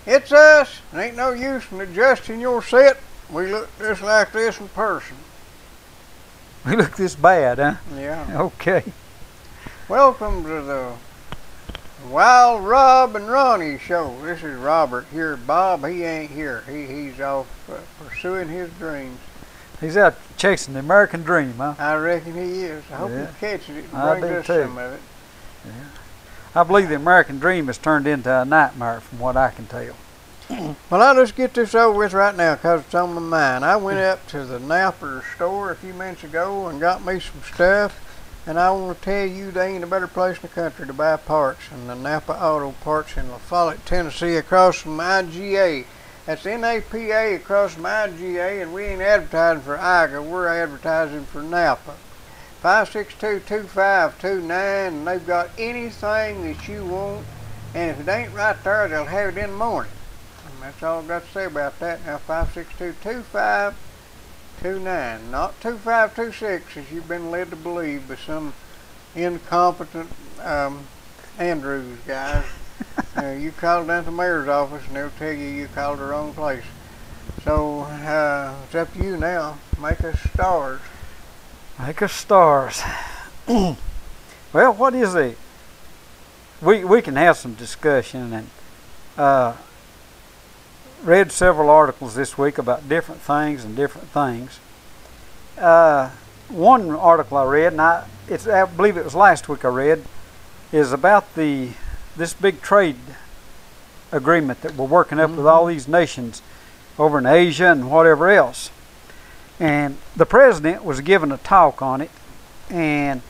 It's us. It ain't no use in adjusting your set. We look just like this in person. We look this bad, huh? Yeah. Okay. Welcome to the Wild Rob and Ronnie show. This is Robert here. Bob, he ain't here. He's off pursuing his dreams. He's out chasing the American dream, huh? I reckon he is. I hope he catches it and I brings do us too. some of it. Yeah. I believe the American dream has turned into a nightmare from what I can tell. Well, I'll just get this over with right now because it's on my mind. I went up to the Napa store a few minutes ago and got me some stuff. And I want to tell you, there ain't a better place in the country to buy parts than the Napa Auto Parts in La Follette, Tennessee, across from IGA. That's NAPA across from IGA, and we ain't advertising for IGA. We're advertising for Napa. 562-2529, and they've got anything that you want. And if it ain't right there, they'll have it in the morning. And that's all I've got to say about that. Now, 562-2529, not 2526, as you've been led to believe by some incompetent Andrews guys. You call down to the mayor's office and they'll tell you called the wrong place. So it's up to you now. Make us stars. Make us stars. Well, what is it? We can have some discussion, and read several articles this week about different things and different things. One article I read, and I believe it was last week I read, is about this big trade agreement that we're working up with all these nations over in Asia and whatever else. And the president was giving a talk on it, and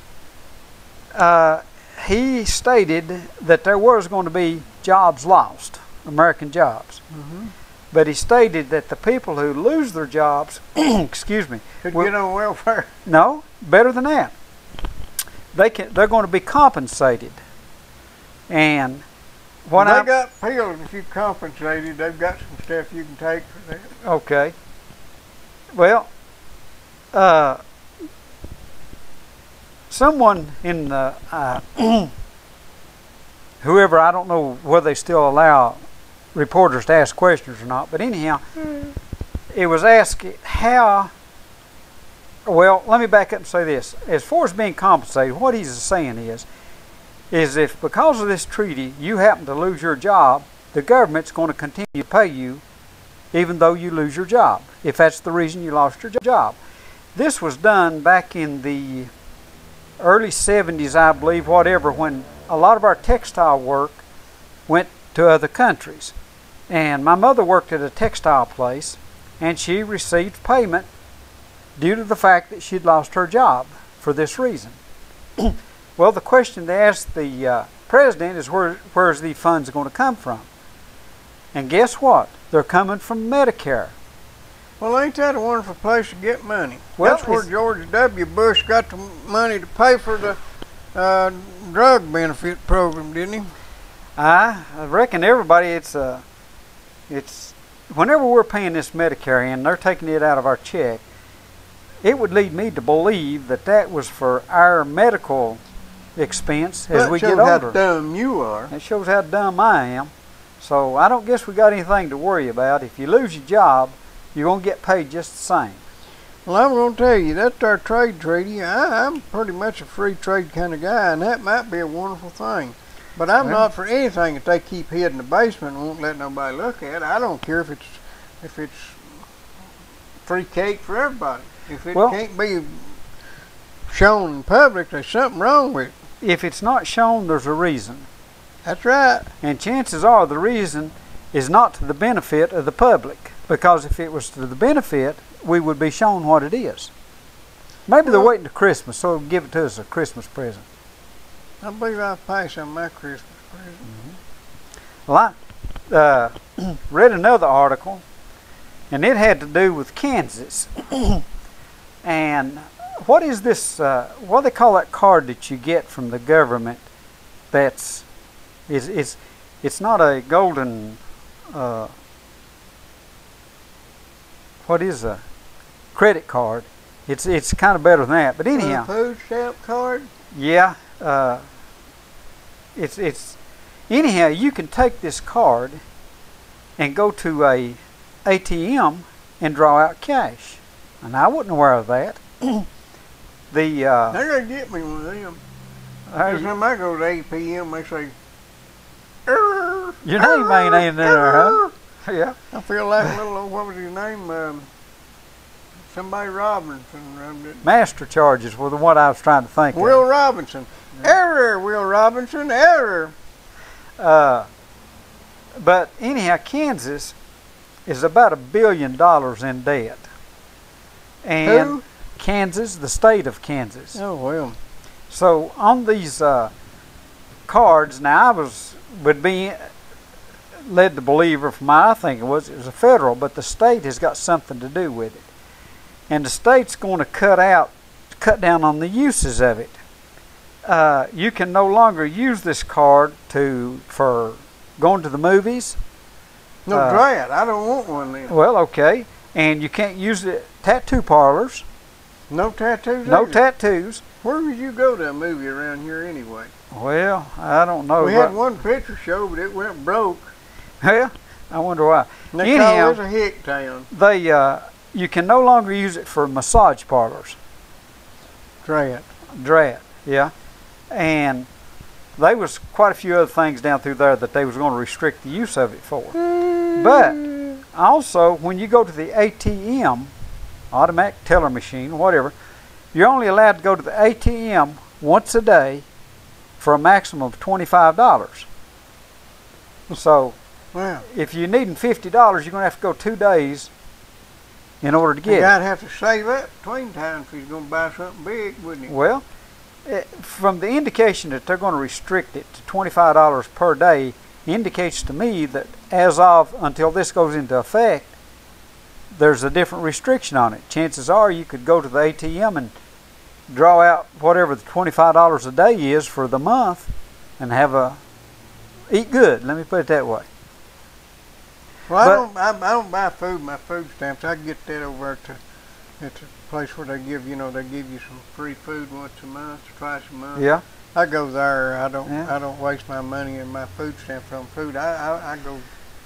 he stated that there was going to be jobs lost, American jobs. But he stated that the people who lose their jobs, excuse me, could get on welfare. No, better than that. They're going to be compensated. And what they got pills if you compensated. They've got some stuff you can take for that. Okay. Well, someone in the whoever, I don't know whether they still allow reporters to ask questions or not, but anyhow, it was asked how. Well, let me back up and say this: as far as being compensated, what he's saying is if because of this treaty you happen to lose your job, the government's going to continue to pay you even though you lose your job, if that's the reason you lost your job. This was done back in the early 70s, I believe, whatever, when a lot of our textile work went to other countries. And my mother worked at a textile place, and she received payment due to the fact that she'd lost her job for this reason. Well, the question they asked the president is where's the funds going to come from? And guess what? They're coming from Medicare. Well, ain't that a wonderful place to get money? Well, that's where George W. Bush got the money to pay for the drug benefit program, didn't he? I reckon everybody, it's whenever we're paying this Medicare and they're taking it out of our check, it would lead me to believe that that was for our medical expense as we get older. That shows how dumb you are. It shows how dumb I am. So I don't guess we got anything to worry about. If you lose your job, you're going to get paid just the same. Well, I'm going to tell you, that's our trade treaty. I'm pretty much a free trade kind of guy, and that might be a wonderful thing. But I'm not for anything that they keep hid in the basement and won't let nobody look at. I don't care if it's free cake for everybody. If it can't be shown in public, there's something wrong with it. If it's not shown, there's a reason. That's right. And chances are the reason is not to the benefit of the public. Because if it was to the benefit, we would be shown what it is. Maybe they're waiting to Christmas, so they'll give it to us as a Christmas present. I believe I'll pay some of my Christmas present. Well, I read another article, and it had to do with Kansas. And what is this, what do they call that card that you get from the government that's, it's not a golden, what is a credit card? It's kind of better than that. But anyhow, food stamp card. Yeah, it's anyhow. You can take this card, and go to a ATM and draw out cash. And I wasn't aware of that. They gotta get me one of them. Every time I go to ATM, they say, your name ain't in there, huh? Yeah. I feel like a little, what was his name? Somebody Robinson. Master charges were the one I was trying to think of. Will Robinson. Error, Will Robinson, error. But anyhow, Kansas is about $1 billion in debt. And Who? Kansas, the state of Kansas. Oh, well. So on these cards, now would be led to believe, or from I think it was a federal, but the state has got something to do with it. And the state's going to cut down on the uses of it. You can no longer use this card for going to the movies. No, Drat, I don't want one then. Well, okay. And you can't use it at tattoo parlors. No tattoos? No either? tattoos. Where would you go to a movie around here anyway? Well, I don't know. We had one picture show, but it went broke. Yeah, I wonder why. And they call it a hick town. You can no longer use it for massage parlors. Drat, yeah. And there was quite a few other things down through there that they was going to restrict the use of it for. But also, when you go to the ATM, automatic teller machine, whatever, you're only allowed to go to the ATM once a day for a maximum of $25. So, wow. If you're needing $50, you're going to have to go 2 days in order to get it. The guy'd have to save up between times if he's going to buy something big, wouldn't he? Well, from the indication that they're going to restrict it to $25 per day, indicates to me that as of until this goes into effect, there's a different restriction on it. Chances are you could go to the ATM and draw out whatever the $25 a day is for the month and eat good. Let me put it that way. Well, I don't buy food. My food stamps, I get that over at the place where they give you some free food once a month, twice a month. Yeah. I go there. I don't waste my money and my food stamps on food. I go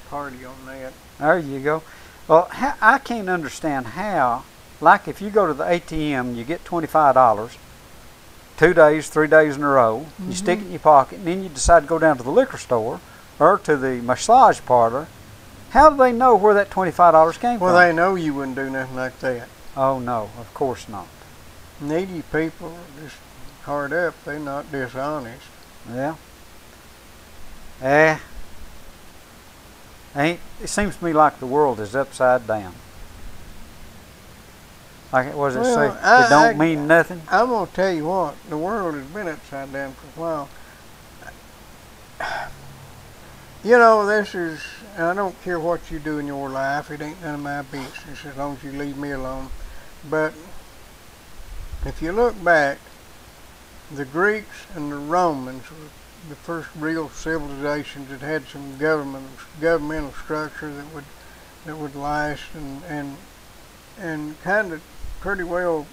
party on that. There you go. Well, I can't understand how, like if you go to the ATM, you get $25, 2 days, 3 days in a row, you stick it in your pocket, and then you decide to go down to the liquor store or to the massage parlor. How do they know where that $25 came from? Well, they know you wouldn't do nothing like that. Oh, no, of course not. Needy people are just hard up. They're not dishonest. Yeah. It seems to me like the world is upside down. Like it was say, it don't mean nothing. I'm going to tell you what, the world has been upside down for a while. You know, this is, and I don't care what you do in your life, it ain't none of my business as long as you leave me alone. But if you look back, the Greeks and the Romans were the first real civilizations that had some governmental structure that would last and kind of pretty well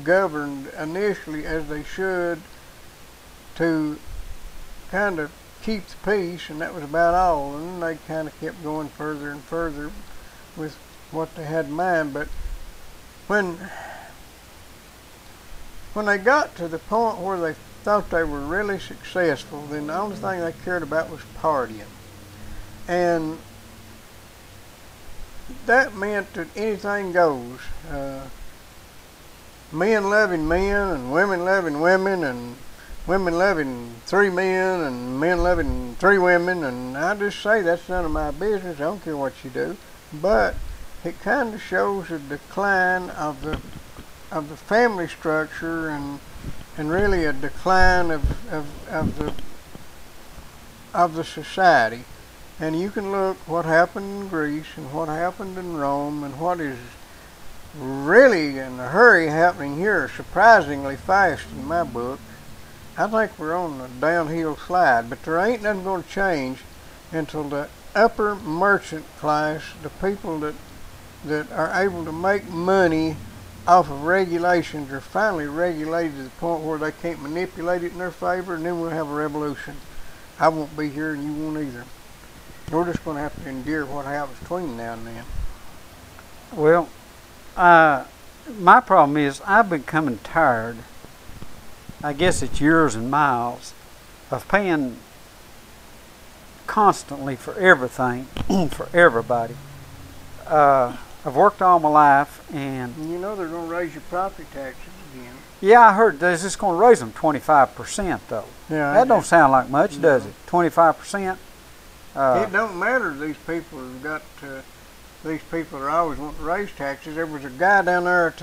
governed initially as they should to kind of keep the peace, and that was about all. And then they kind of kept going further and further with what they had in mind. But when they got to the point where they thought they were really successful, then the only thing they cared about was partying. And that meant that anything goes. Men loving men, and women loving women, and women loving 3 men, and men loving 3 women, and I just say that's none of my business. I don't care what you do. But it kind of shows a decline of the family structure and really a decline of the society. And you can look what happened in Greece and what happened in Rome and what is really in a hurry happening here surprisingly fast in my book. I think we're on a downhill slide, but there ain't nothing going to change until the upper merchant class, the people that are able to make money off of regulations, are finally regulated to the point where they can't manipulate it in their favor, and then we'll have a revolution. I won't be here and you won't either. We're just going to have to endure what happens between now and then. Well, my problem is I've been becoming tired. I guess it's years and miles of paying constantly for everything for everybody. I've worked all my life, and You know they're going to raise your property taxes again. yeah, I heard they're just going to raise them 25% though. Yeah, That don't sound like much, does it? 25%. It don't matter. These people have got. These people are always wanting to raise taxes. There was a guy down there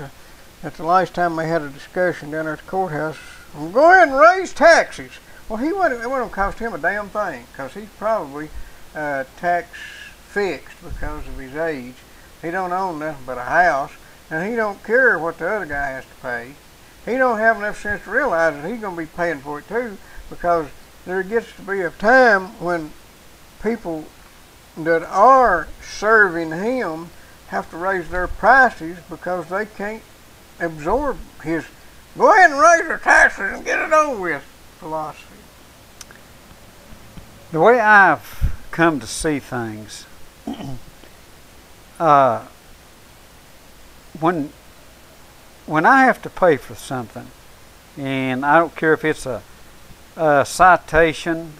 at the last time they had a discussion down there at the courthouse. Well, go ahead and raise taxes. Well, it wouldn't cost him a damn thing, because he's probably tax fixed because of his age. He don't own nothing but a house, and he don't care what the other guy has to pay. He don't have enough sense to realize that he's going to be paying for it too, because there gets to be a time when people that are serving him have to raise their prices because they can't absorb his go ahead and raise their taxes and get it over with philosophy. The way I've come to see things, when I have to pay for something, and I don't care if it's a citation,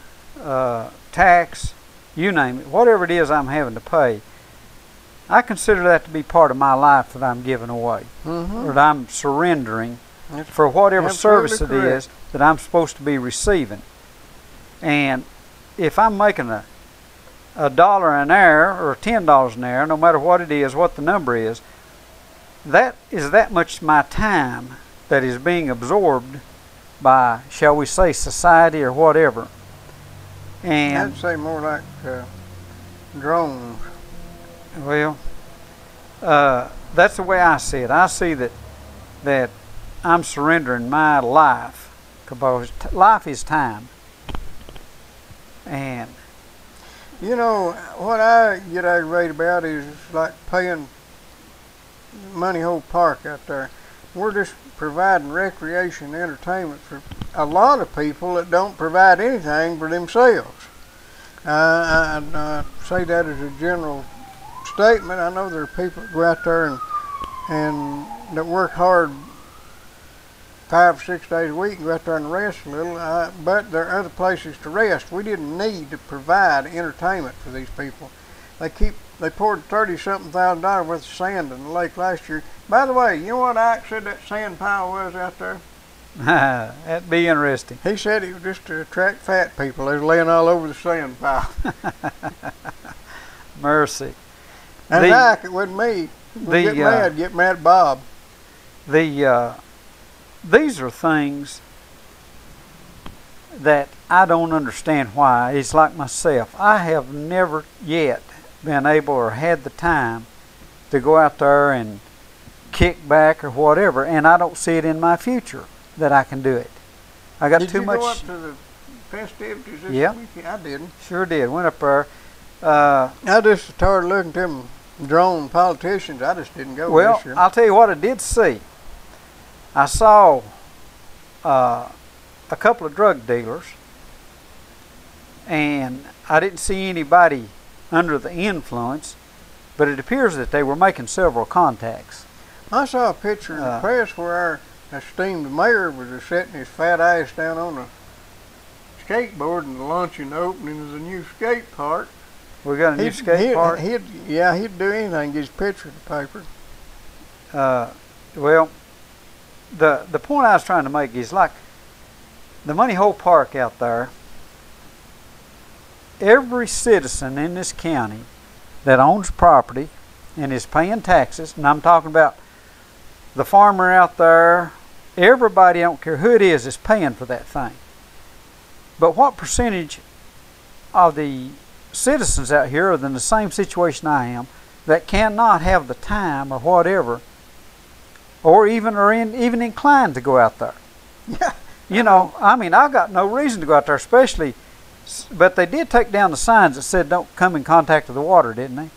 tax, you name it, whatever it is I'm having to pay, I consider that to be part of my life that I'm giving away, or that I'm surrendering for whatever service it is that I'm supposed to be receiving. And if I'm making a dollar an hour or $10 an hour, no matter what it is, what the number is, that is that much my time that is being absorbed by, shall we say, society or whatever. And I'd say more like drones. well, that's the way I see it. I see that I'm surrendering my life, because life is time. And You know, what I get aggravated about is like paying Money Hole Park out there. We're just providing recreation and entertainment for a lot of people that don't provide anything for themselves. I say that as a general statement. I know there are people that go out there and that work hard 5 or 6 days a week and go out there and rest a little, but there are other places to rest. We didn't need to provide entertainment for these people. They poured $30-something thousand worth of sand in the lake last year. By the way, you know what Ike said that sand pile was out there? that'd be interesting. He said it was just to attract fat people. They was laying all over the sand pile. Mercy. And Ike, it wasn't me. Get mad at Bob. These are things that I don't understand why. It's like myself. I have never yet been able or had the time to go out there and kick back or whatever, and I don't see it in my future that I can do it. I got too much. Did you go up to the festivities this weekend? I didn't. Sure did. Went up there. I just started looking at them drone politicians. I just didn't go this year. Well, I'll tell you what I did see. I saw a couple of drug dealers, and I didn't see anybody under the influence, but it appears that they were making several contacts. I saw a picture in the press where our esteemed mayor was just setting his fat ass down on a skateboard and launching the opening of the new skate park. We got a new skate park? He'd do anything to get his picture in the paper. Well, the point I was trying to make is like the Money Hole Park out there. Every citizen in this county that owns property and is paying taxes, and I'm talking about the farmer out there, everybody, I don't care who it is paying for that thing. But what percentage of the citizens out here are in the same situation I am that cannot have the time or whatever, or even are even inclined to go out there? You know, I mean, I've got no reason to go out there, especially, but they did take down the signs that said don't come in contact with the water, didn't they?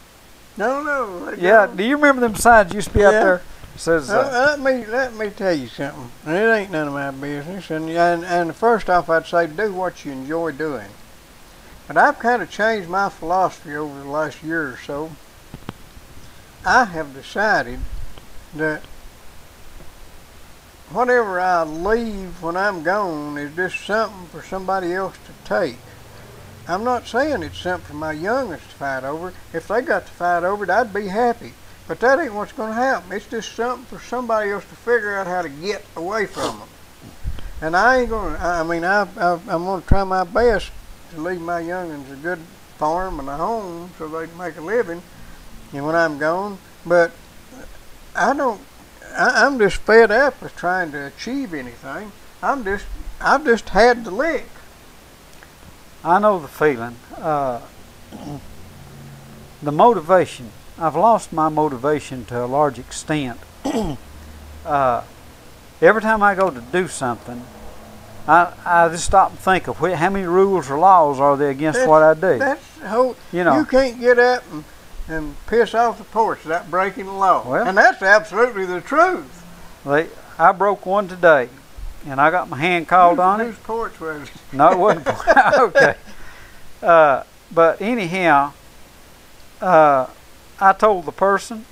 No. Yeah, do you remember them signs used to be out there? It says, let me tell you something, and it ain't none of my business, and first off I'd say do what you enjoy doing. But I've kind of changed my philosophy over the last year or so. I have decided that whatever I leave when I'm gone is just something for somebody else to take. I'm not saying it's something for my youngest to fight over. If they got to fight over it, I'd be happy. But that ain't what's going to happen. It's just something for somebody else to figure out how to get away from them. And I ain't going to, I'm going to try my best to leave my youngins a good farm and a home so they can make a living and when I'm gone. But I'm just fed up with trying to achieve anything. I've just had the lick. I know the feeling. The motivation. I've lost my motivation to a large extent. Every time I go to do something, I just stop and think of how many rules or laws are there against what I do. That's the whole. You can't get up and piss off the porch without breaking the law. Well, and that's absolutely the truth. I broke one today, and I got my hand called on it. Whose porch was it? No, it wasn't. Okay. But anyhow, I told the person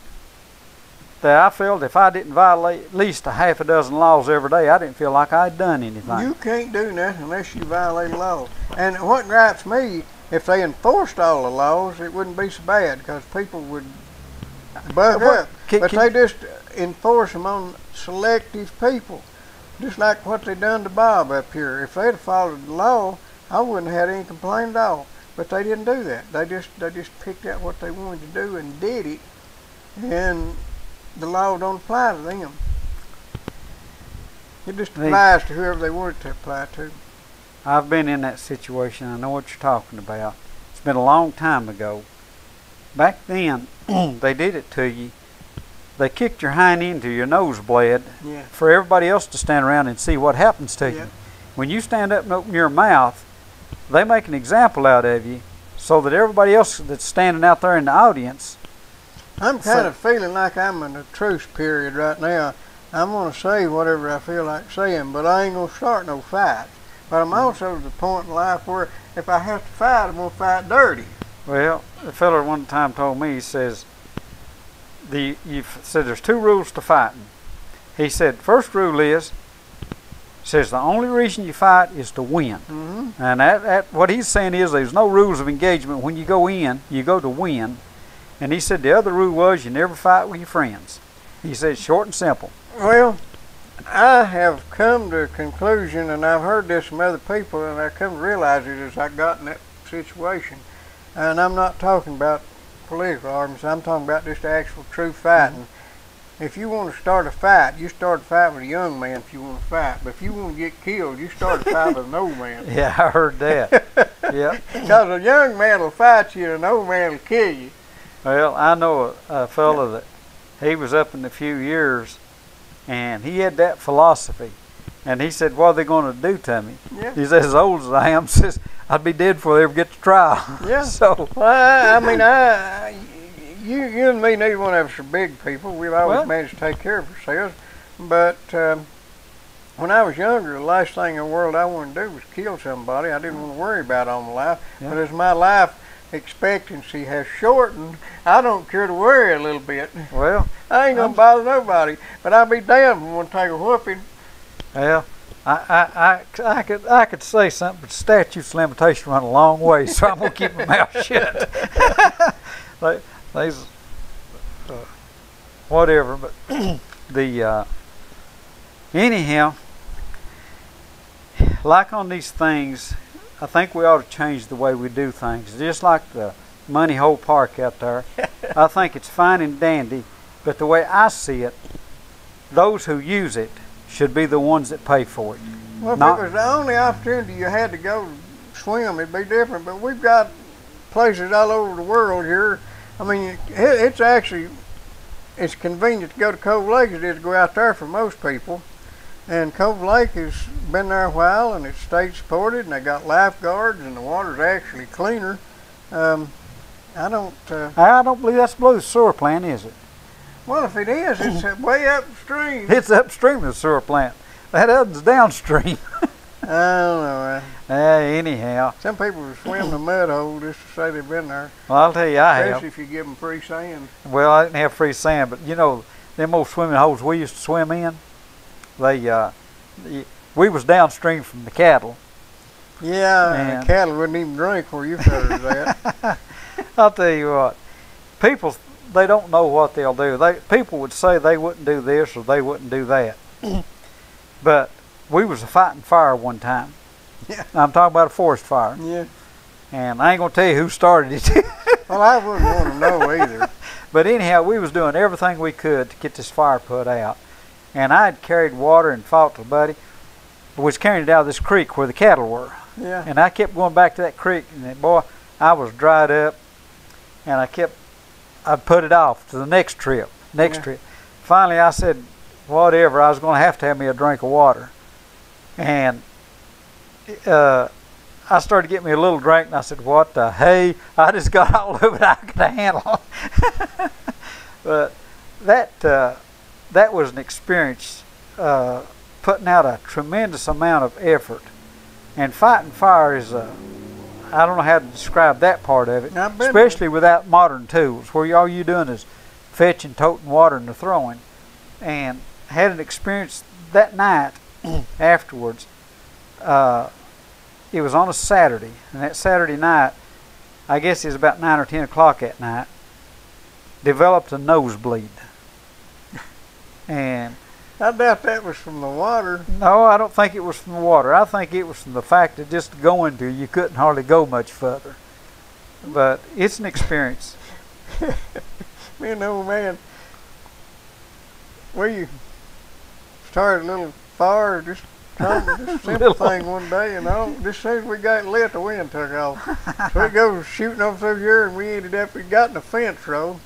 that I felt if I didn't violate at least a half a dozen laws every day, I didn't feel like I'd done anything. You can't do nothing unless you violate the law. And what gripes me, if they enforced all the laws, it wouldn't be so bad because people would buck up. But they just enforce them on selective people, just like what they done to Bob up here. If they'd have followed the law, I wouldn't have had any complaint at all. But they didn't do that. They just picked out what they wanted to do and did it, and the law don't apply to them. It just applies to whoever they want it to apply to. I've been in that situation. I know what you're talking about. It's been a long time ago. Back then, they did it to you. They kicked your hind end till your nose bled for everybody else to stand around and see what happens to you. When you stand up and open your mouth, they make an example out of you so that everybody else that's standing out there in the audience. I'm kind of feeling like I'm in a truce period right now. I'm going to say whatever I feel like saying, but I ain't going to start no fights. But I'm also at the point in life where if I have to fight, I'm going to fight dirty. Well, the fella one time told me, he says, you've said there's two rules to fighting. He said, first rule is, says the only reason you fight is to win. And what he's saying is there's no rules of engagement. When you go in, you go to win. And he said the other rule was you never fight with your friends. He said short and simple. Well, I have come to a conclusion, and I've heard this from other people, and I've come to realize it as I got in that situation. And I'm not talking about political arguments. I'm talking about just actual true fighting. If you want to start a fight, you start a fight with a young man if you want to fight. But if you want to get killed, you start a fight with an old man. Yeah, I heard that. Yeah. Because a young man will fight you and an old man will kill you. Well, I know a fellow that he was up in a few years, and he had that philosophy. And he said, what are they going to do to me? Yeah. He said, as old as I am, says, I'd be dead before they ever get to trial. Yeah. So, well, you and me, neither one of us are big people. We've always managed to take care of ourselves. But when I was younger, the last thing in the world I wanted to do was kill somebody. I didn't want to worry about all my life. Yeah. But as my life expectancy has shortened, I don't care to worry a little bit. Well, I ain't gonna bother nobody. But I'll be damned if I want to take a whooping. Well, I could say something, but statutes of limitation run a long way, so I'm gonna keep my mouth shut. Whatever, but anyhow, like on these things, I think we ought to change the way we do things. Just like the Money Hole Park out there, I think it's fine and dandy, but the way I see it, those who use it should be the ones that pay for it. Well, if it was the only opportunity you had to go swim, it'd be different. But we've got places all over the world here. I mean, it's convenient to go to Cove Lake as it is to go out there for most people. And Cove Lake has been there a while, and it's state supported, and they got lifeguards, and the water's actually cleaner. I don't believe that's below the sewer plant, is it? Well, if it is, it's way upstream. It's upstream of the sewer plant. That other's downstream. I don't know. Anyhow. Some people will swim the mud hole just to say they've been there. Well, I'll tell you, I have. Especially if you give them free sand. Well, I didn't have free sand, but you know, them old swimming holes we used to swim in, we was downstream from the cattle. Yeah, the cattle wouldn't even drink where you fellas at. I'll tell you what, people, they don't know what they'll do. People would say they wouldn't do this or they wouldn't do that. But we was fighting fire one time. Yeah. I'm talking about a forest fire. Yeah. And I ain't gonna tell you who started it. Well, I wouldn't want to know either. But anyhow, we was doing everything we could to get this fire put out. And I had carried water and fought with a buddy. Was carrying it out of this creek where the cattle were. Yeah. And I kept going back to that creek, and boy, I was dried up. And I put it off to the next trip. Trip. Finally, I said, whatever, I was going to have me a drink of water. And I started getting me a little drink, and I said, what the hey? I just got all of it I could handle. But that was an experience, putting out a tremendous amount of effort. And fighting fire is I don't know how to describe that part of it, especially without modern tools, where all you're doing is fetching, toting water, and throwing. And I had an experience that night afterwards. It was on a Saturday, and that Saturday night, I guess it was about 9 or 10 o'clock at night, developed a nosebleed. And I doubt that was from the water. No, I don't think it was from the water. I think it was from the fact that just going to you couldn't hardly go much further. But it's an experience. Me and the old man, we started a little fire, just a simple thing one day, and just as soon as we got lit, the wind took off. So it goes shooting over through here, and we ended up, we got in a fence row,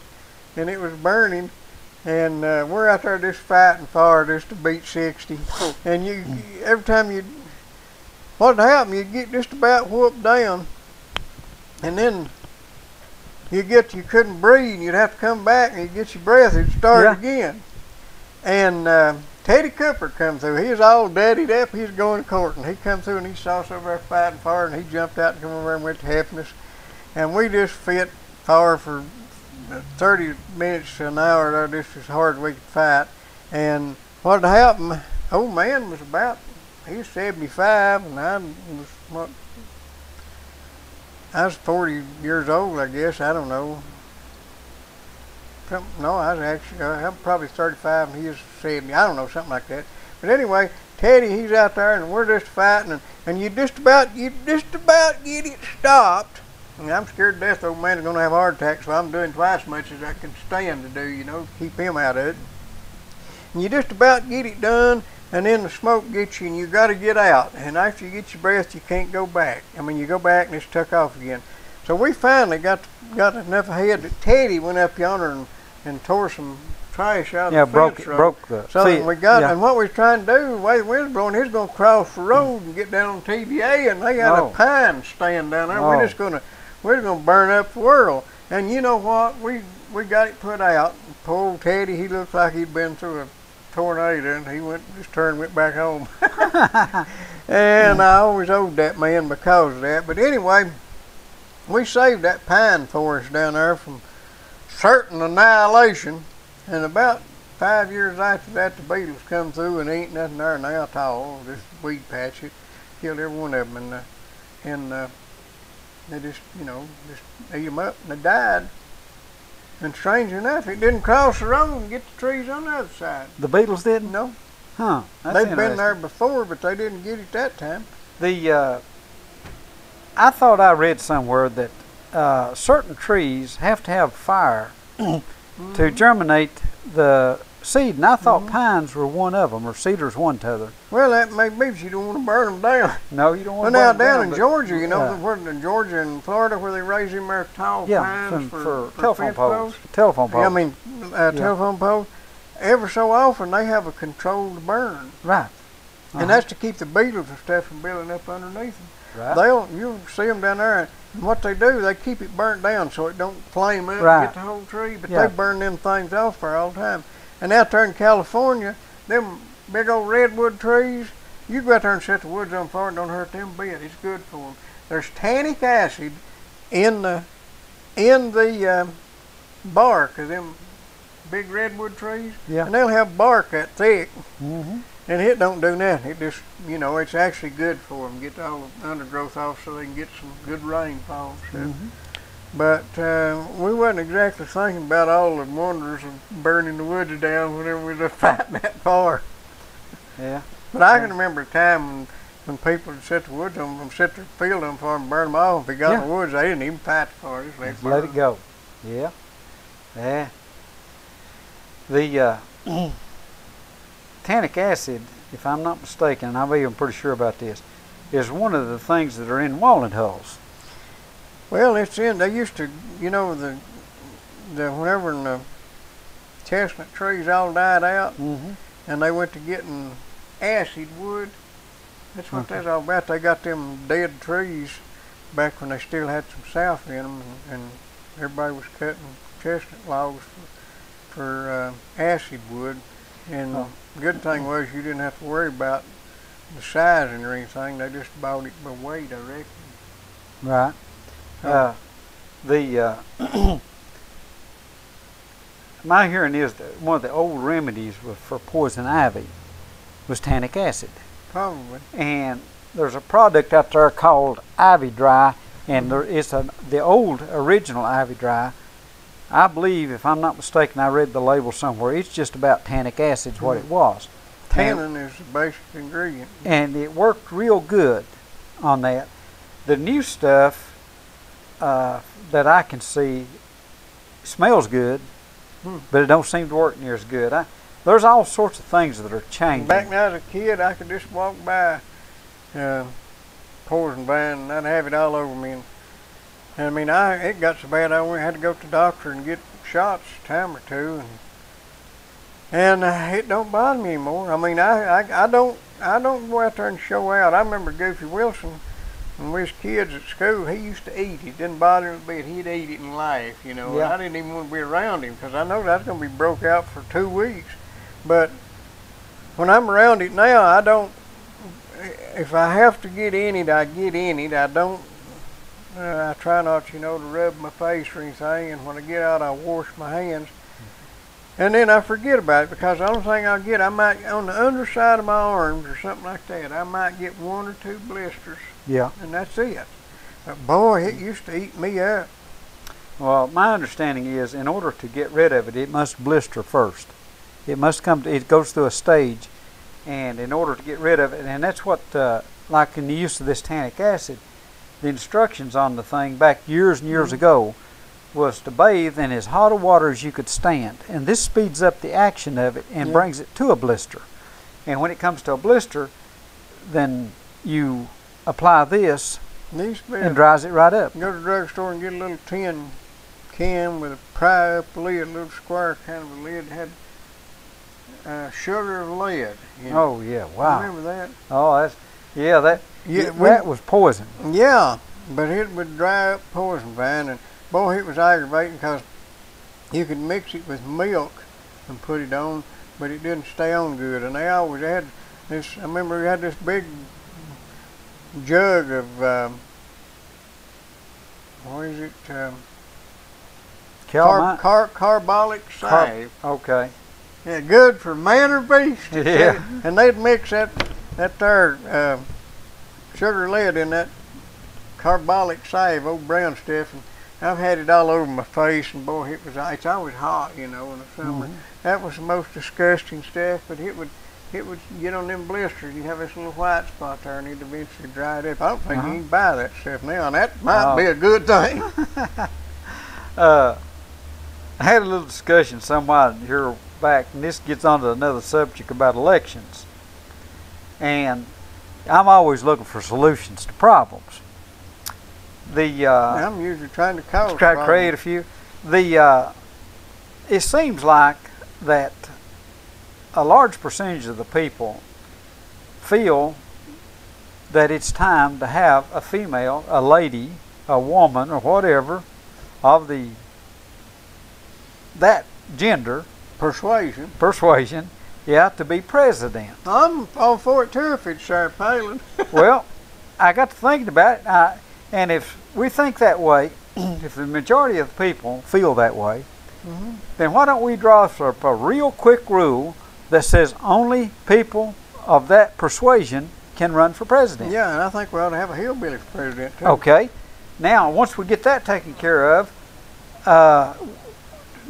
and it was burning. And we're out there just fighting fire just to beat 60. And every time what happened, you'd get just about whooped down. And then you couldn't breathe, and you'd have to come back, and you'd get your breath, it'd start again. And Teddy Cooper come through. He was all daddied up, he was going to court. And he come through, and he saw us over there fighting fire, and he jumped out and come over and went to helping us. And we just fit fire for 30 minutes to an hour there, just as hard as we could fight. And what happened, old man was he was 75, and I was 40 years old, I guess, I don't know. No, I'm probably 35 and he was 70, I don't know, something like that. But anyway, Teddy, he's out there and we're just fighting, and you just about get it stopped. And I'm scared to death the old man is going to have a heart attack, so I'm doing twice as much as I can stand to do, to keep him out of it. And you just about get it done, and then the smoke gets you, and you got to get out. And after you get your breath, you can't go back. I mean, you go back, and it's took off again. So we finally got enough ahead that Teddy went up yonder and tore some trash out of the fence road. Broke the so we got, and what we was trying to do, the way the wind was blowing, he was going to cross the road and get down on TVA, and they got a pine stand down there. We're just going to burn up the world. And you know what? We got it put out. Poor old Teddy, he looked like he'd been through a tornado, and he went back home. And I always owed that man because of that. But anyway, we saved that pine forest down there from certain annihilation. And about 5 years after that, the beetles come through, and ain't nothing there now at all. Just weed patch it, killed every one of them, and they just ate them up, and they died. And strange enough, it didn't cross the road and get the trees on the other side. The beetles didn't? No. Huh. They've been there before, but they didn't get it that time. I thought I read somewhere that certain trees have to have fire to germinate the seed, and I thought pines were one of them, or cedars one to other. Well, that may be, but you don't want to burn them down. No, you don't want to burn them down. Now, down in Georgia, where in Georgia and Florida, where they raise them there tall pines for telephone poles. Telephone poles. Telephone poles. Ever so often, they have a controlled burn. Right. And that's to keep the beetles and stuff from building up underneath them. Right. You'll see them down there, and what they do, they keep it burnt down so it don't flame up and get the whole tree, but they burn them things off there all the time. And out there in California, them big old redwood trees, You go out there and set the woods on fire, and don't hurt them bit. It's good for them. There's tannic acid in the bark of them big redwood trees, Yeah. and they'll have bark that thick, Mm-hmm. and it don't do nothing. It just, it's actually good for them. Get all the undergrowth off so they can get some good rainfall and stuff. Mm-hmm. But we wasn't exactly thinking about all the wonders of burning the woods down whenever we was fighting that far. Yeah. But I can remember a time when people would set the woods on them, set their field on fire and burn them off. If they got in the woods, they didn't even fight the fire. Just Let it go. Yeah. Yeah. The tannic acid, if I'm not mistaken, and I'm even pretty sure about this, is one of the things that are in walnut hulls. Well, it's in. They used to, the whenever the chestnut trees all died out, Mm-hmm. and they went to getting acid wood. That's what that's all about. They got them dead trees back when they still had some south in them, and everybody was cutting chestnut logs for acid wood. And the good thing was you didn't have to worry about the sizing or anything. They just bought it by weight, I reckon. Right. My hearing is that one of the old remedies for poison ivy was tannic acid. Probably. And there's a product out there called Ivy Dry, and it's the old original Ivy Dry. I believe, if I'm not mistaken, I read the label somewhere. It's just about tannic acid, is what it was. Tannin is the basic ingredient. And it worked real good on that. The new stuff that I can see smells good, but it don't seem to work near as good. There's all sorts of things that are changing. Back when I was a kid, I could just walk by poison vine and I'd have it all over me. And I mean, it got so bad I had to go to the doctor and get shots a time or two, and it don't bother me anymore. I mean, I don't go out there and show out. I remember Goofy Wilson when we was kids at school. He used to eat. It didn't bother him a bit. He'd eat it and laugh, Yeah. And I didn't even want to be around him because I know that's going to be broke out for 2 weeks. But when I'm around it now, I don't. If I have to get in it, I get in it. I don't. I try not, to rub my face or anything. And when I get out, I wash my hands. And then I forget about it because the only thing I'll get, I might on the underside of my arms or something like that. I might get 1 or 2 blisters. Yeah. And that's it. But boy, it used to eat me up. Well, my understanding is, in order to get rid of it, it must blister first. It must it goes through a stage, and in order to get rid of it, and that's what, like in the use of this tannic acid, the instructions on the thing back years and years ago was to bathe in as hot a water as you could stand, and this speeds up the action of it and brings it to a blister. And when it comes to a blister, then you apply this and dries it right up. Go to the drugstore and get a little tin can with a pry up lid, a little square kind of a lid. Had sugar of lead. Oh yeah, wow. Remember that? Oh, that was poison. Yeah, but it would dry up poison vine, and boy, it was aggravating because you could mix it with milk and put it on, but it didn't stay on good. And they always had this. I remember we had this big jug of what is it? Carbolic save. Okay. Yeah, good for man or beast. Yeah. And they'd mix that there sugar lead in that carbolic save, old brown stuff, and I've had it all over my face, and boy, it's always hot, in the summer. That was the most disgusting stuff, but it would get on them blisters. You have this little white spot there, and it eventually dried up. I don't think you can buy that stuff now, and that might be a good thing. I had a little discussion somewhat here back, and this gets on to another subject about elections. And I'm always looking for solutions to problems. I'm usually trying to create a few. It seems like that a large percentage of the people feel that it's time to have a female, a lady, a woman, or whatever of that gender persuasion Yeah, to be president. I'm all for it too if it's Sarah Palin. Well, I got to thinking about it, and if we think that way, if the majority of the people feel that way, then why don't we draw up a real quick rule that says only people of that persuasion can run for president? Yeah, and I think we ought to have a hillbilly for president too. Okay. Now, once we get that taken care of,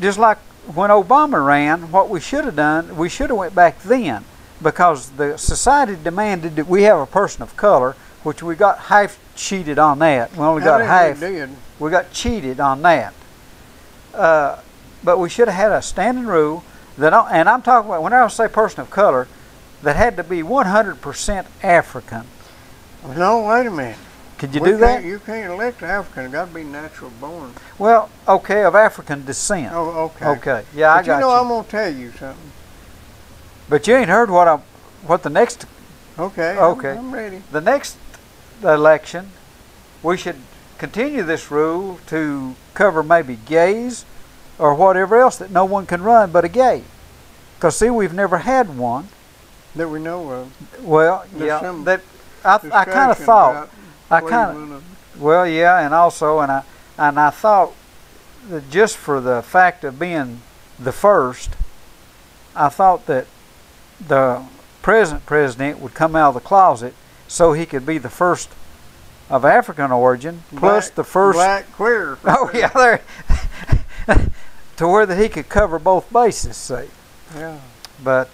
just like when Obama ran, what we should have done, we should have went back then, because the society demanded that we have a person of color, which we got half cheated on that. We only got half. We got cheated on that. But we should have had a standing rule that, and I'm talking about, when I say person of color, that had to be 100% African. No, wait a minute. Could you do that? You can't elect an African. It's got to be natural born. Well, okay, of African descent. Oh, okay. Okay, yeah, I got you. But you know, I'm going to tell you something. But you ain't heard what the next... Okay, okay. I'm ready. The next election, we should continue this rule to cover maybe gays or whatever else that no one can run but a gay. Because, see, we've never had one. That we know of. Well, There's yeah, that I kind of thought... Well, yeah, and also, and I thought that just for the fact of being the first, I thought that the present president would come out of the closet so he could be the first of African origin, plus the first black queer. Oh yeah, there, to where that he could cover both bases. See. Yeah. But.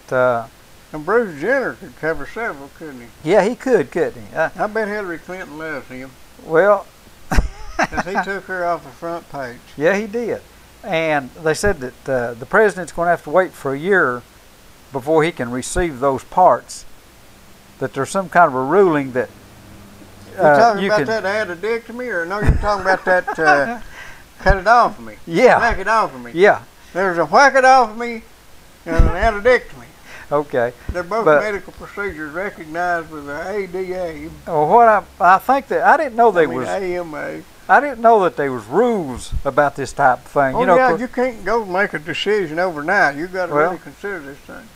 And Bruce Jenner could cover several, couldn't he? Yeah, he could, couldn't he? I bet Hillary Clinton loves him. Well, because he took her off the front page. Yeah, he did. And they said that the president's going to have to wait for a year before he can receive those parts. That there's some kind of a ruling that you're talking about that addictomy, or no? You're talking about that cut it off of me. Yeah. Whack it off of me. Yeah. There's a whack it off of me and an addictomy. Okay. They're both medical procedures recognized with the ADA. Well, what I think that I didn't know they was AMA. I didn't know that there was rules about this type of thing. Oh, you know, yeah, you can't go make a decision overnight. You've got to really consider this thing.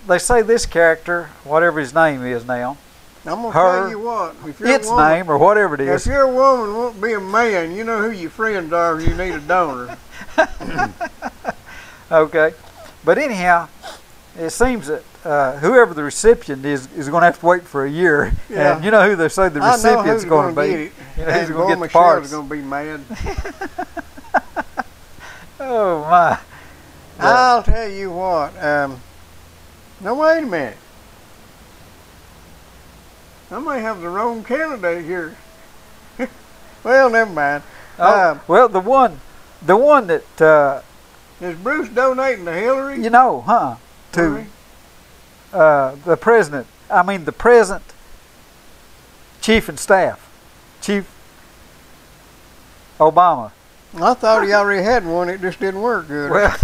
They say this character, whatever his name is now, I'm going to tell you what. If you're its a woman, name or whatever it is. If you're a woman won't be a man, you know who your friends are if you need a donor. Okay. But anyhow, it seems that whoever the recipient is going to have to wait for a year. Yeah. And you know who they say the recipient's going to be. You know who's going to get the parts. Going to be mad. Oh, my. I'll tell you what. Now, wait a minute. I may have the wrong candidate here. Well, never mind. Well, the one that... is Bruce donating to Hillary? You know, to the president. I mean, the present chief and staff. Chief Obama. I thought he already had one. It just didn't work good. Well,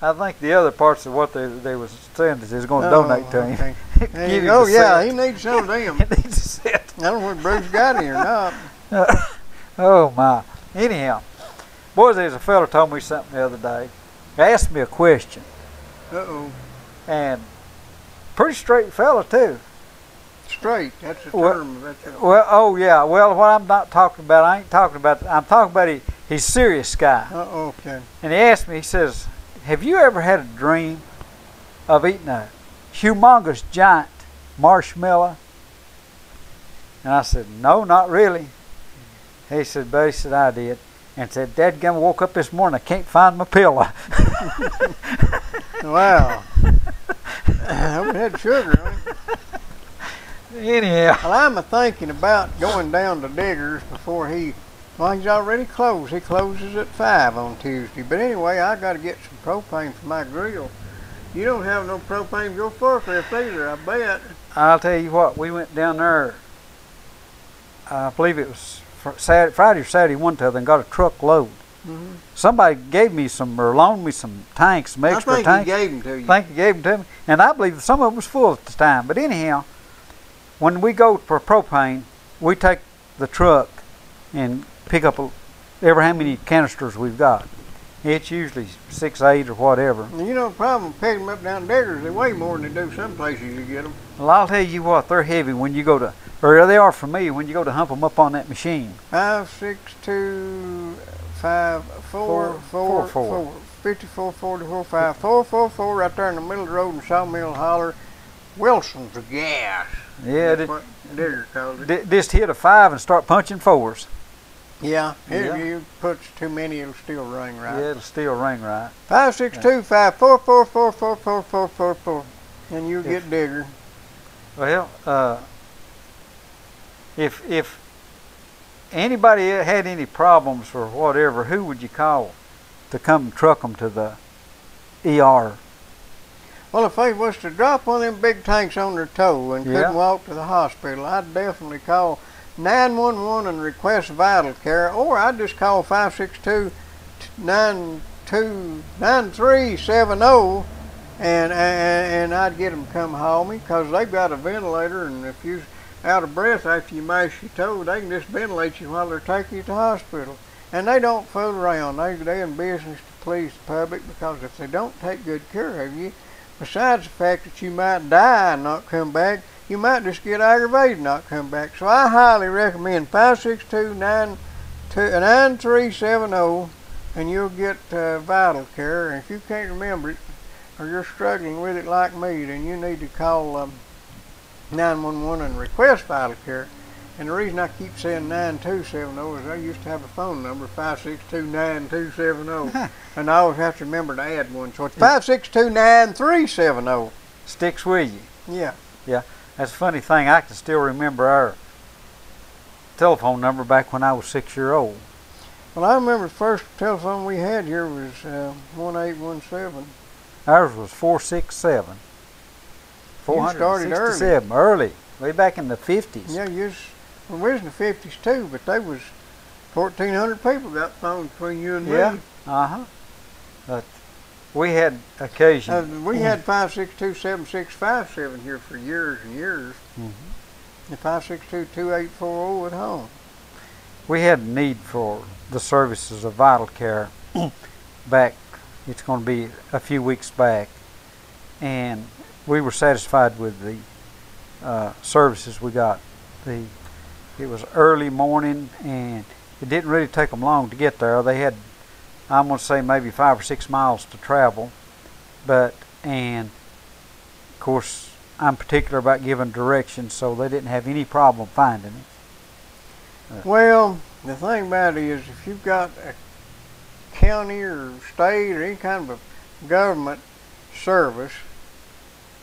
I think the other parts of what they was saying is going to donate to him. Okay. Yeah, he needs some of them. He needs a set. I don't know if Bruce got any or not. Oh, my. Anyhow, boys, there's a fella told me something the other day. He asked me a question. Uh-oh. And pretty straight fella, too. Straight, that's a term. Well, oh, yeah. Well, what I'm not talking about, I'm talking about he's a serious guy. Uh-oh, okay. And he asked me, he says, have you ever had a dream of eating a humongous giant marshmallow? And I said, no, not really. He said, but he said, I did. And said, Dadgum, woke up this morning, I can't find my pillow. Wow. I haven't had sugar on it. Anyhow. Well, I'm thinking about going down to Digger's before he's already closed. He closes at 5 on Tuesday. But anyway, I got to get some propane for my grill. You don't have no propane for your forklift either, I bet. I'll tell you what, we went down there, I believe it was Friday or Saturday one time, and got a truckload. Mm-hmm. Somebody gave me some, or loaned me some tanks, some extra tanks. I think he gave them to you. I think he gave them to me. And I believe some of them was full at the time. But anyhow, when we go for propane, we take the truck and pick up ever how many canisters we've got. It's usually 6'8" or whatever. You know the problem with picking them up down Diggers, they weigh more than they do some places you get them. Well, I'll tell you what, they're heavy when you go to, or they are for me when you go to hump them up on that machine. 5, 6, 2, 5, 4, 4, 4, 54, 44, 5, 4, 4, 4, right there in the middle of the road in Sawmill Holler. Wilson's a gas. Yeah, That's what Digger calls it. Just hit a 5 and start punching 4s. Yeah, if Yeah. you put too many, it'll still ring right. Yeah, it'll still ring right. 5, 6, 2, 5, 4, 4, 4, 4, 4, 4, 4, 4, and you get Digger. Well, if anybody had any problems or whatever, who would you call to come truck them to the ER? Well, if they was to drop one of them big tanks on their toe and Yeah. couldn't walk to the hospital, I'd definitely call 911 and request vital care, or I'd just call 562-9370 and I'd get them to come haul me, because they've got a ventilator, and if you're out of breath after you mash your toe, they can just ventilate you while they're taking you to the hospital. And they don't fool around. They're in business to please the public, because if they don't take good care of you, besides the fact that you might die and not come back, you might just get aggravated and not come back. So I highly recommend 562-9370, and you'll get vital care. And if you can't remember it, or you're struggling with it like me, then you need to call 911 and request vital care. And the reason I keep saying 9270 is I used to have a phone number, 562-9270, and I always have to remember to add one. So it's 562-9370. Sticks with you. Yeah. Yeah, that's a funny thing. I can still remember our telephone number back when I was 6 years old. Well, I remember the first telephone we had here was 1817. Ours was 467. You started 467, early, way back in the 50s. Yeah, well, we was in the 50s too, but they was 1,400 people got phones between you and me. Yeah, but we had occasion. We had 562-7657 here for years and years. Mm-hmm. And 562-2840 at home. We had a need for the services of vital care back, it's going to be a few weeks back, and we were satisfied with the services we got. It was early morning, and it didn't really take them long to get there. They had, I'm going to say, maybe 5 or 6 miles to travel, and of course I'm particular about giving directions, so they didn't have any problem finding it. Well, the thing about it is, if you've got a county or state or any kind of a government service,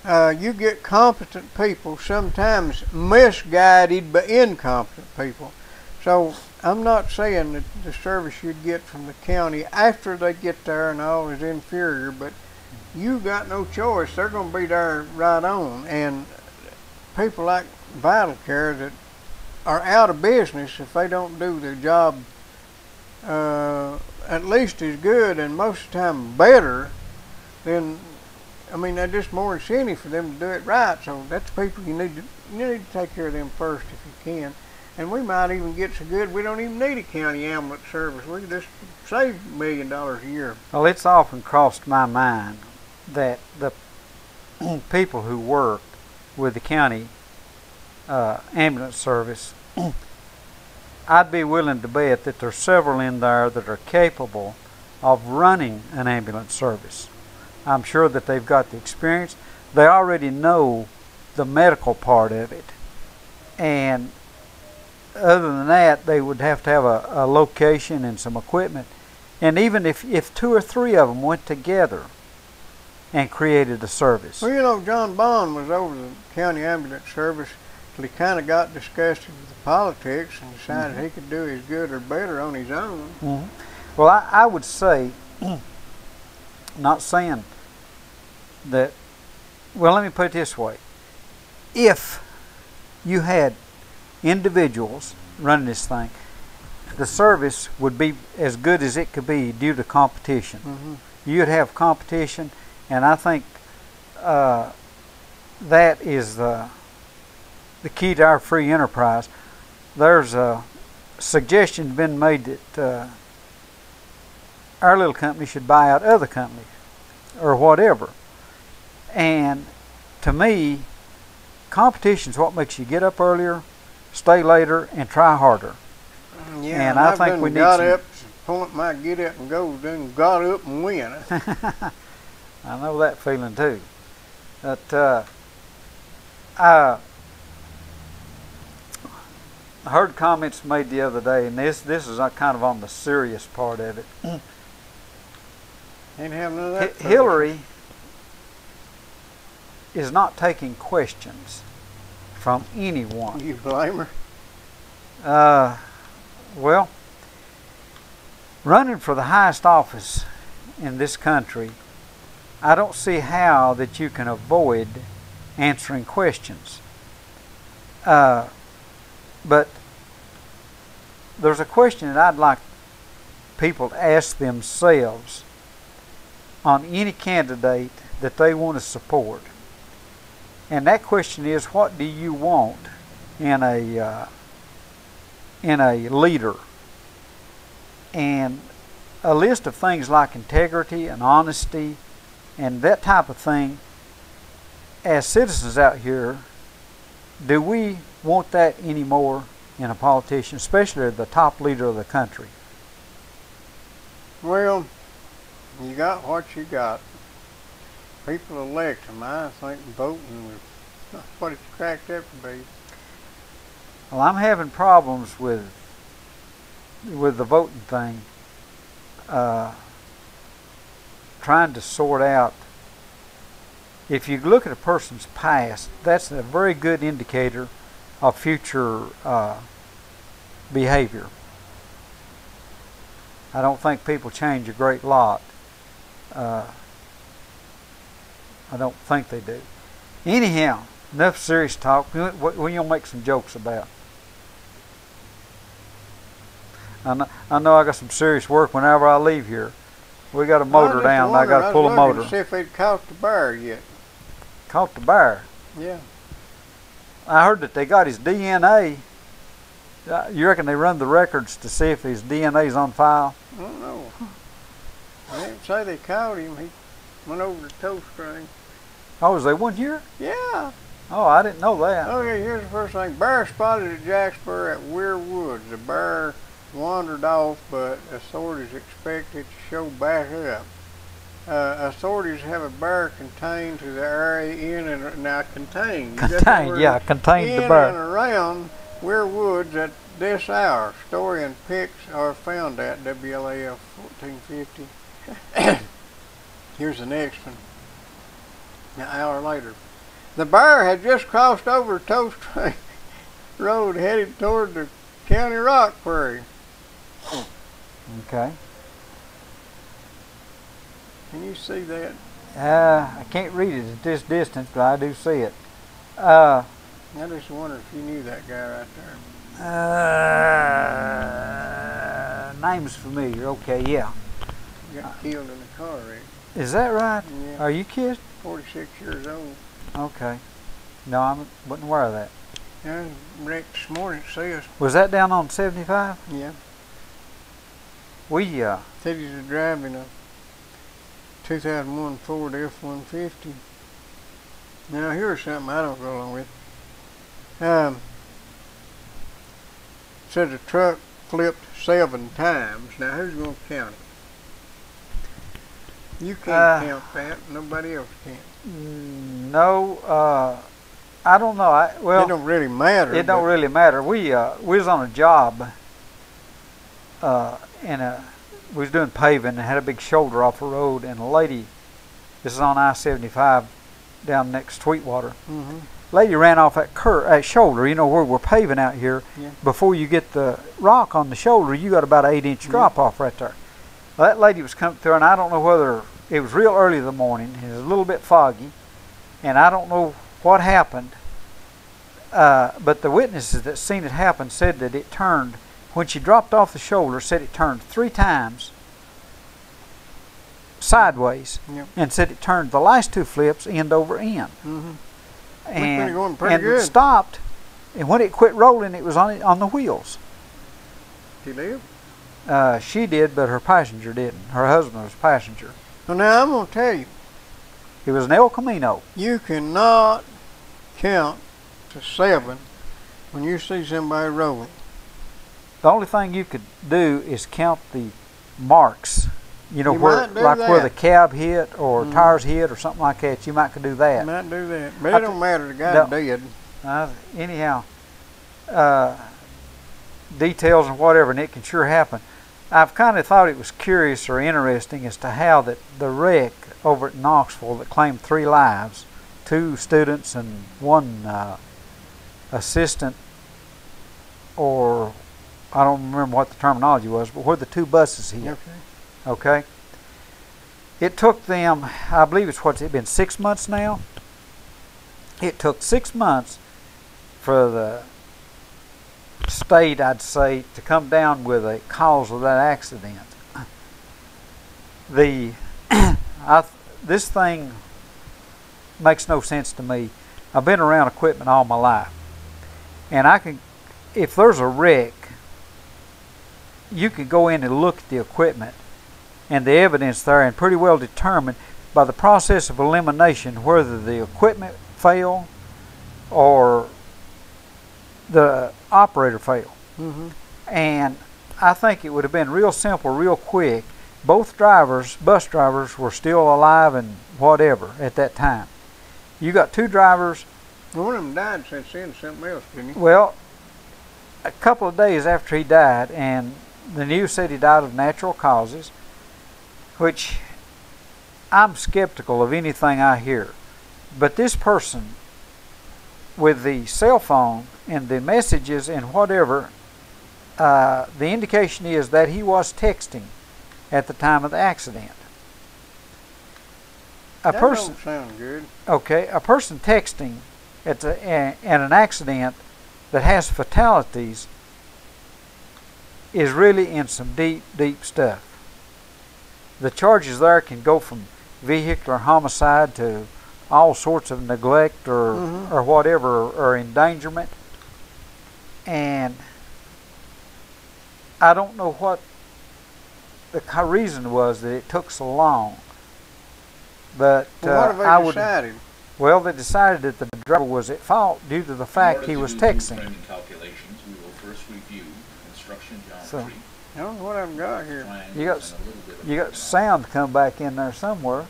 you get competent people, sometimes misguided but incompetent people. So I'm not saying that the service you'd get from the county after they get there and all is inferior, but you got no choice. They're going to be there right on. And people like Vital Care that are out of business if they don't do their job at least as good, and most of the time better, then I mean, there's just more incentive for them to do it right. So that's people you need to take care of them first if you can. And we might even get so good we don't even need a county ambulance service. We can just save $1 million a year. Well, it's often crossed my mind that the people who work with the county ambulance service, I'd be willing to bet that there's several in there that are capable of running an ambulance service. I'm sure that they've got the experience. They already know the medical part of it. And other than that, they would have to have a location and some equipment. And even if 2 or 3 of them went together and created a service. Well, you know, John Bond was over the county ambulance service till he kind of got disgusted with the politics and decided he could do as good or better on his own. Well, I would say, not saying that, well, let me put it this way. If you had individuals running this thing, the service would be as good as it could be due to competition. You'd have competition, and I think that is the key to our free enterprise. There's a suggestion been made that our little company should buy out other companies or whatever. And to me, competition is what makes you get up earlier, stay later, and try harder. Yeah, and I think we need got some, up to the point my get up and go, then got up and win. I know that feeling too. But I heard comments made the other day, and this is kind of on the serious part of it. Ain't having none of that. Hillary is not taking questions from anyone. You blame her? Well, running for the highest office in this country, I don't see how that you can avoid answering questions. But there's a question that I'd like people to ask themselves on any candidate that they want to support. And that question is, what do you want in a leader? And a list of things like integrity and honesty and that type of thing, as citizens out here, do we want that anymore in a politician, especially the top leader of the country? Well, you got what you got. People elect them. I think voting was not what it's cracked up to be. Well, I'm having problems with the voting thing. Trying to sort out, if you look at a person's past, that's a very good indicator of future behavior. I don't think people change a great lot. I don't think they do. Anyhow, enough serious talk. What you'll make some jokes about. I know I got some serious work whenever I leave here. We got a motor down and I got to pull a motor. To see if they'd caught the bear yet. Caught the bear? Yeah. I heard that they got his DNA. You reckon they run the records to see if his DNA's on file? I don't know. They didn't say they caught him. He went over the tow string. Oh, is there one here? Yeah. Oh, I didn't know that. Oh, yeah, here's the first thing. Bear spotted at Jacksboro at Weir Woods. The bear wandered off, but authorities expected to show back up. Authorities have a bear contained to the area in and now contained. Contained, yeah, contained the bear. In and around Weir Woods at this hour. Story and pics are found at WLAF 1450. Here's the next one. An hour later. The bear had just crossed over Tow String Road headed toward the County Rock Quarry. Okay. Can you see that? I can't read it at this distance, but I do see it. I just wonder if you knew that guy right there. Name's familiar. Okay, yeah. He got killed in a car wreck. Is that right? Yeah. Are you kidding? 46 years old. Okay. No, I wasn't aware of that. Yeah, wrecked this morning, it says. Was that down on 75? Yeah. We, Said he's driving a 2001 Ford F-150. Now, here's something I don't go along with. Said the truck flipped 7 times. Now, who's going to count it? You can't count that. Nobody else can. No, I don't know. Well, it don't really matter. It don't really matter. We was on a job, we was doing paving and had a big shoulder off the road, and a lady, this is on I-75 down next Sweetwater. Lady ran off that shoulder, you know, where we're paving out here. Yeah. Before you get the rock on the shoulder, you got about an 8-inch drop off right there. Well, that lady was coming through, and I don't know whether it was real early in the morning. It was a little bit foggy, and I don't know what happened. But the witnesses that seen it happen said that it turned, when she dropped off the shoulder, said it turned 3 times sideways, and said it turned the last 2 flips end over end. And it stopped, and when it quit rolling, it was on the wheels. He lived? She did, but her passenger didn't. Her husband was a passenger. Well, now I'm going to tell you, It was an El Camino. you cannot count to 7 when you see somebody rolling. The only thing you could do is count the marks. You know, You where, might do like where the that. cab hit or Mhm. tires hit or something like that. You might could do You that. might do that. But I it don't matter. The guy don't- did. Anyhow, details and whatever, and it can sure happen. I've kind of thought it was curious or interesting as to how that the wreck over at Knoxville that claimed 3 lives, 2 students and 1 assistant, or I don't remember what the terminology was, but where the 2 buses hit. Okay. Okay. It took them, I believe it's what's it been, 6 months now? It took 6 months for the state, I'd say, to come down with a cause of that accident. This thing makes no sense to me. I've been around equipment all my life, and if there's a wreck, you can go in and look at the equipment and the evidence there and pretty well determine by the process of elimination whether the equipment failed or the operator failed. Mm-hmm. And I think it would have been real simple, real quick. Both drivers, bus drivers, were still alive and whatever at that time. You got 2 drivers. One of them died since then, something else, didn't he? Well, a couple of days after he died, and the news said he died of natural causes, which I'm skeptical of anything I hear. But this person, with the cell phone and the messages and whatever, the indication is that he was texting at the time of the accident. That don't sound good. Okay, a person texting at an accident that has fatalities is really in some deep, deep stuff. The charges there can go from vehicular homicide to all sorts of neglect or whatever, or endangerment. And I don't know what the reason was that it took so long. But Well, what have they decided? Well, they decided that the driver was at fault due to the fact he was texting. Framing calculations, we will first review construction So, geometry, I don't know what I've got here. triangles, You got and a little bit of You got sound come back in there somewhere.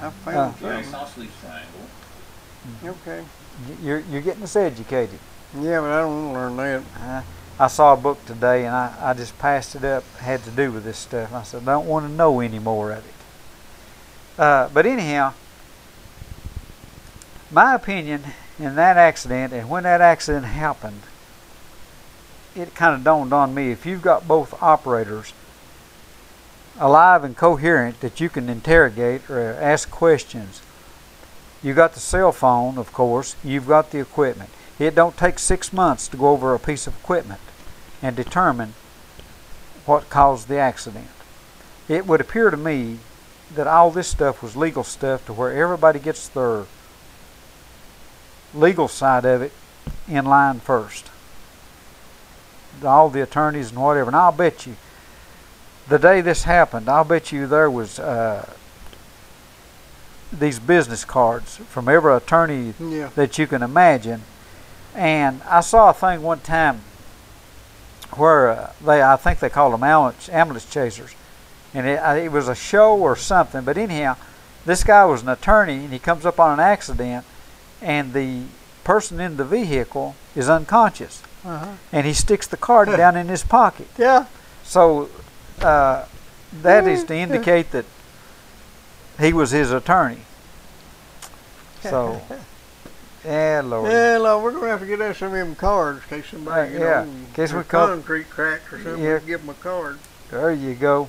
I found something. isosceles triangle. Okay. You're getting us educated. Yeah, but I don't want to learn that. I saw a book today and I just passed it up. It had to do with this stuff. I said, I don't want to know any more of it. But anyhow, my opinion in that accident, and when that accident happened, it kind of dawned on me, if you've got both operators alive and coherent that you can interrogate or ask questions, you've got the cell phone, of course, you've got the equipment. It don't take 6 months to go over a piece of equipment and determine what caused the accident. It would appear to me that all this stuff was legal stuff, to where everybody gets their legal side of it in line first. All the attorneys and whatever. And I'll bet you, the day this happened, I'll bet you there was these business cards from every attorney that you can imagine. And I saw a thing one time where I think they called them ambulance chasers. And it was a show or something. But anyhow, this guy was an attorney, and he comes up on an accident, and the person in the vehicle is unconscious. And he sticks the card down in his pocket. Yeah. So that is to indicate that he was his attorney. So, yeah, Lord. Yeah, Lord, we're going to have to get us some of them cards in case somebody, you know, in case we concrete cracks or something, Yeah. we can give them a card. There you go.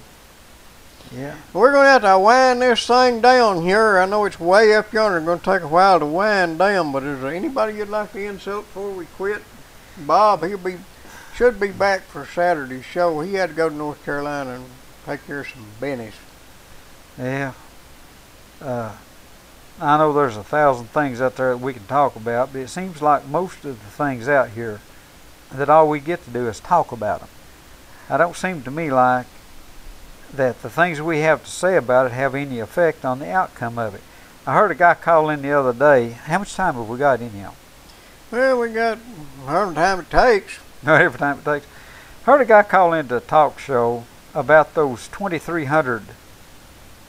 Yeah. We're going to have to wind this thing down here. I know it's way up yonder. It's going to take a while to wind down, but is there anybody you'd like to insult before we quit? Bob, should be back for Saturday's show. He had to go to North Carolina and take care of some business. Yeah. I know there's 1,000 things out there that we can talk about, but it seems like most of the things out here that all we get to do is talk about them. I don't seem to me like that the things we have to say about it have any effect on the outcome of it. I heard a guy call in the other day. How much time have we got in here? Well, we got however time it takes. No, every time it takes. Heard a guy call into a talk show about those 2,300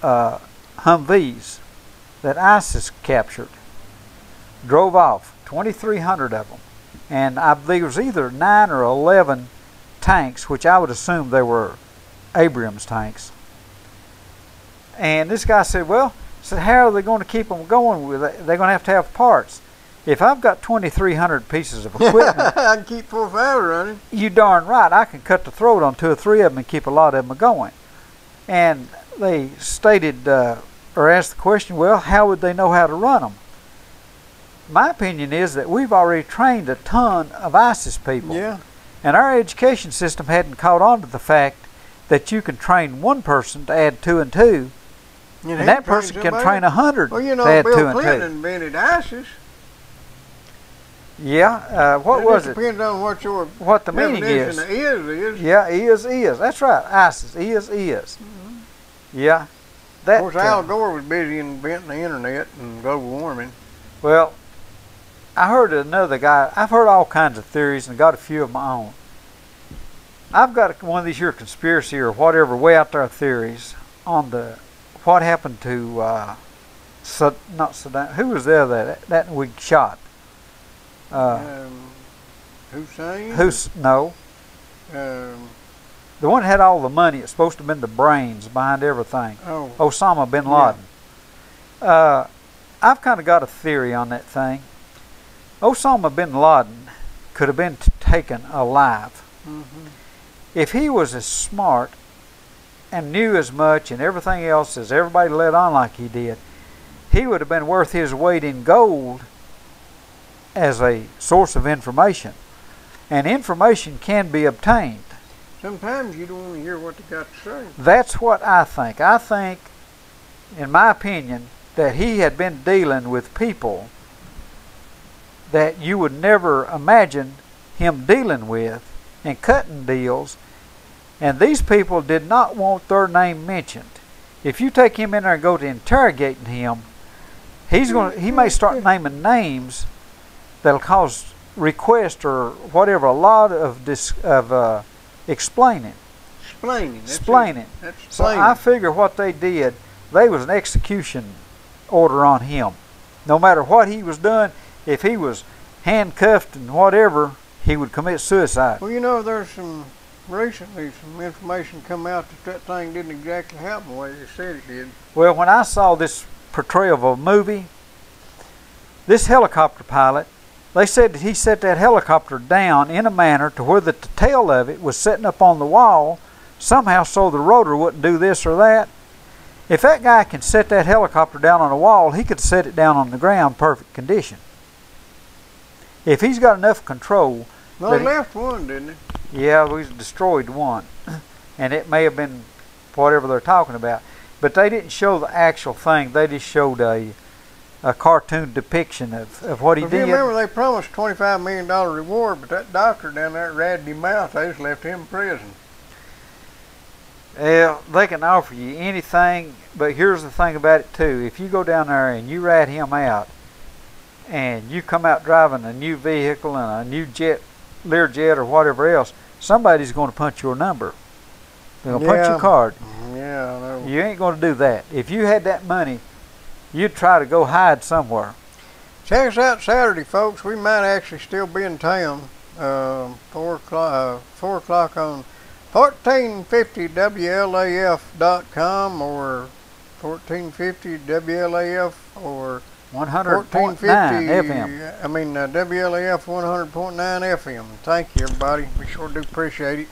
Humvees that ISIS captured. Drove off, 2,300 of them. And I believe it was either 9 or 11 tanks, which I would assume they were Abrams tanks. And this guy said, well, how are they going to keep them going with it? They're going to have parts. If I've got 2,300 pieces of equipment, I can keep 4 or 5 running. You darn right, I can cut the throat on 2 or 3 of them and keep a lot of them going. And they stated, or asked the question, well, how would they know how to run them? My opinion is that we've already trained a ton of ISIS people. Yeah. And our education system hadn't caught on to the fact that you can train one person to add 2 and 2, and that person can train 100 well, you know, to add 2 Bill and 2. Clinton invented ISIS. Yeah, what was it? Depends on what the meaning is. Is. Yeah, is. That's right, ISIS, is. Mm-hmm. Yeah. That, of course, Al Gore was busy inventing the internet and global warming. Well, I heard another guy. I've heard all kinds of theories and got a few of my own. I've got one of these here conspiracy or whatever way out there theories on the what happened to not Saddam. Who was there that we shot? Hussein? No. The one that had all the money. It's supposed to have been the brains behind everything. Oh. Osama bin Laden. Yeah. I've kind of got a theory on that thing. Osama bin Laden could have been taken alive. Mm-hmm. If he was as smart and knew as much and everything else as everybody let on like he did, he would have been worth his weight in gold as a source of information. And information can be obtained. Sometimes you don't want to hear what they got to say. That's what I think. I think, in my opinion, that he had been dealing with people that you would never imagine him dealing with and cutting deals, and these people did not want their name mentioned. If you take him in there and go to interrogating him, he may start naming names that'll cause request or whatever, a lot of explaining. Explaining. So I figure what they did, they was an execution order on him. No matter what he was doing, if he was handcuffed and whatever, he would commit suicide. Well, you know, there's recently some information come out that thing didn't exactly happen the way they said it did. Well, when I saw this portrayal of a movie, this helicopter pilot, they said that he set that helicopter down in a manner to where the tail of it was sitting up on the wall somehow so the rotor wouldn't do this or that. If that guy can set that helicopter down on a wall, he could set it down on the ground perfect condition. If he's got enough control. Well, he left one, didn't he? Yeah, we destroyed one. And it may have been whatever they're talking about. But they didn't show the actual thing. They just showed a cartoon depiction of what he did. You remember they promised $25 million reward, but that doctor down there ratted him out. They just left him in prison. Well, they can offer you anything, but here's the thing about it too. If you go down there and you rat him out, and you come out driving a new vehicle and a new Learjet or whatever else, somebody's going to punch your number. They're going to punch your card. Yeah, I know. You ain't going to do that. If you had that money, you'd try to go hide somewhere. Check us out Saturday, folks. We might actually still be in town. 4 o'clock on 1450WLAF.com or 1450 WLAF or 100.9 FM. WLAF 100.9 FM. Thank you, everybody. We sure do appreciate it.